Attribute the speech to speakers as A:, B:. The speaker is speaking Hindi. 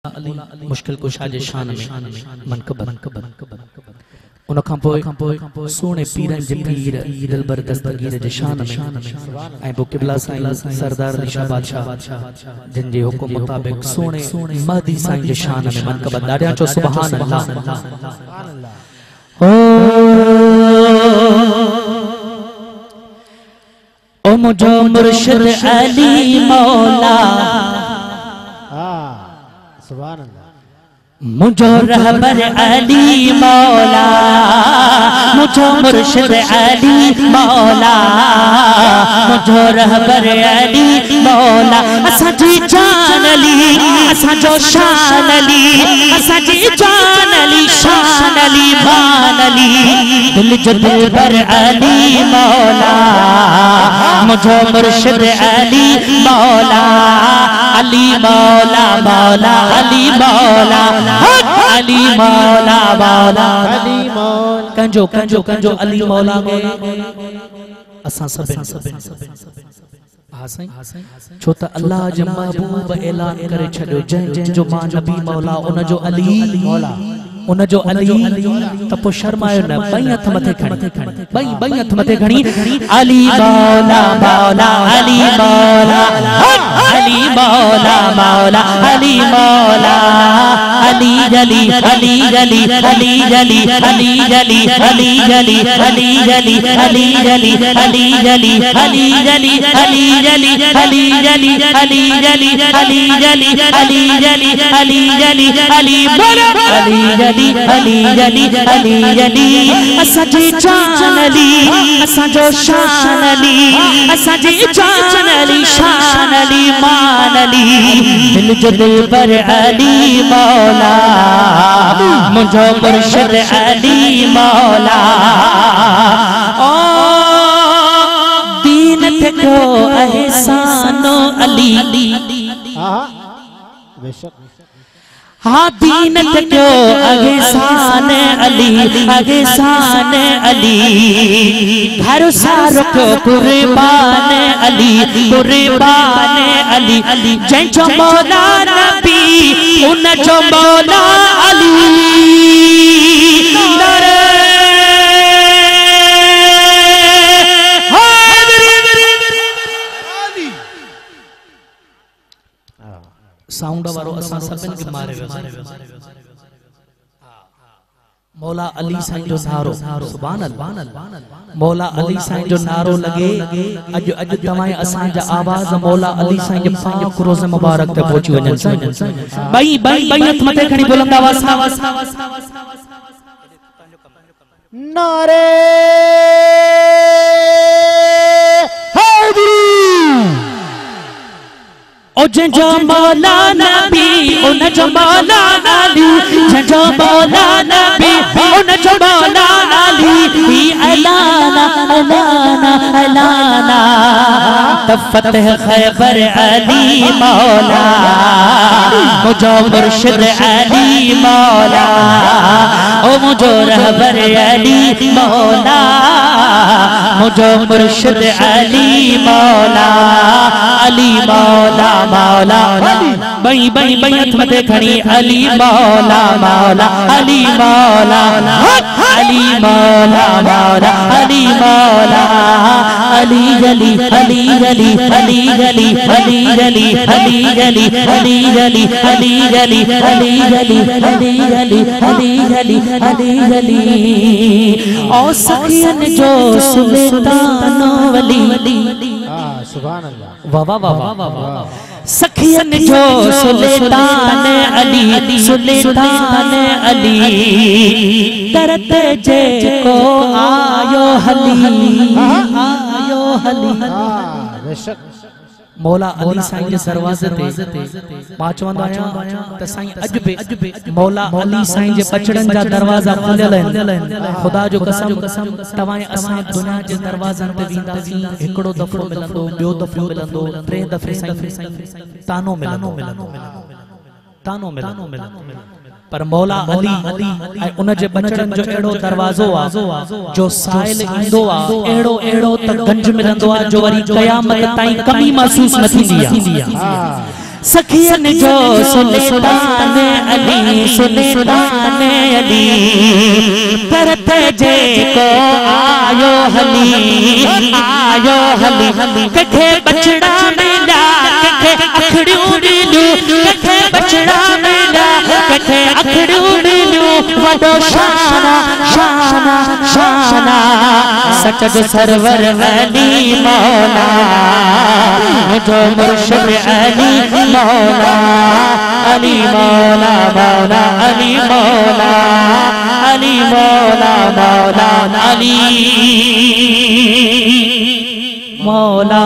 A: अली मुश्किल कुशा जे शान में मनकबत उन खां पोइ सोने पीरन जे पीर दिलबर दस्तगीर जे शान में ऐं पोइ क़िबला साईं सरदार अली शाह बादशाह जिन जे हुकुम मुताबिक सोने महदी साईं जे शान में मनकबत ॾाढा चो सुभान अल्लाह। ओ मुझो मुर्शिद अली मौला मुझो रहबर अली मौला मुझो मुर्शिद अली मौला मुझो रहबर अली मौला असा जी जान अली असा जो शान अली असा जी जान अली शान अली मान अली दिल जो दिलबर अली मौला मुझो मुर्शिद अली मौला अली मौला मौला अली मौला अली मौला मौला अली मौला कंजो कंजो कंजो अली मौला असा सब छो त अल्लाह जे महबूब ऐलान करे छॾियो जंहिं जो मां नबी मौला उन जो अली मौला उन जो अली त पोइ शर्मायो न ॿई हथ मथे खणी ॿई हथ मथे खणी अली मौला मौला अली मौला अली मौला मौला अली मौला अली जली अली जली अली जली अली जली अली जली अली जली अली जली अली जली अली जली अली जली अली जली अली जली अली जली अली जली अली जली अली बोलो अली जली अली जली अली जली असा जी जान अली असा जो शान अली असा जी जान अली शान अली मान अली दिल जो दिलबर अली मौला मुझो मुर्शिद अली मौला ओ दीन पे को एहसानो अली बेशक हाँ दीन पे को एहसान अली घर सारो को कुर्बान अली जंहिंजो मौला नबी उन जो मौला अली साउंड वारो असां सभिनि खे मारे मौला अली साईं जो नारो सुभान अल्लाह मौला अली साईं जो नारो लगे अज अज तमाए असां जा आवाज मौला अली साईं जे पाक रोज़े मुबारक ते पहुची वञन साईं बई हथ मथे खणी बुलंद आवाज नारे हैदरी ओ जंहिंजो मौला नबी उन जो मौला अली जंहिंजो मौला नबी उन जो मौला अली अलाना अलाना अलाना तफतह खैबर अली मौला मुझो मुर्शिद अली मौला ओ मुझो रहबर अली मौला मुझो मुर्शिद अली मौला अली मौला मौला बई हथ मथे खणी अली मौला मौला अली मौला अली मौला मौला अली मौला अली जली अली जली अली जली अली जली अली जली अली जली अली जली अली जली अली जली अली जली अली जली ओ सखियन जो सुल्तान वली सुभान अल्लाह वाह वाह वाह वाह सखियन जो सुल्तान अली तरत जे को आयो हली बेशक मौला अली साईं जे दरवाजे ते मां चवंदो आहियां त साईं अज बि मौला अली साईं जे बचड़न जा दरवाजा खुलियल आहिनि खुदा जो कसम तवाए असां दुनिया जे दरवाजन ते वेंदासीं हिकड़ो दफ़ो मिलंदो ॿियो दफ़ो मिलंदो टे दफ़े साईं तानो मिलंदो पर मौला अली ऐं उन जे बचड़न जो एड़ो दरवाजो आ जो साइल इंदो आ एड़ो त गंज मिलंदो आ जो वरी क़यामत ताईं कमी महसूस न थींदी आ सखियन जो सुल्तान अली सुल्तान अली करते जे को आयो हली कथे बछड़ा मिला कथे अखड़ियों मिलू कथे बछड़ा मिला कथे अखड़ियों मिलू वडो शाना शाना शाना सचद सरवर अली मौला जो मुर्शिद अली मौला अली मौला मौला अली मौला अली मौला मौला अली मौला।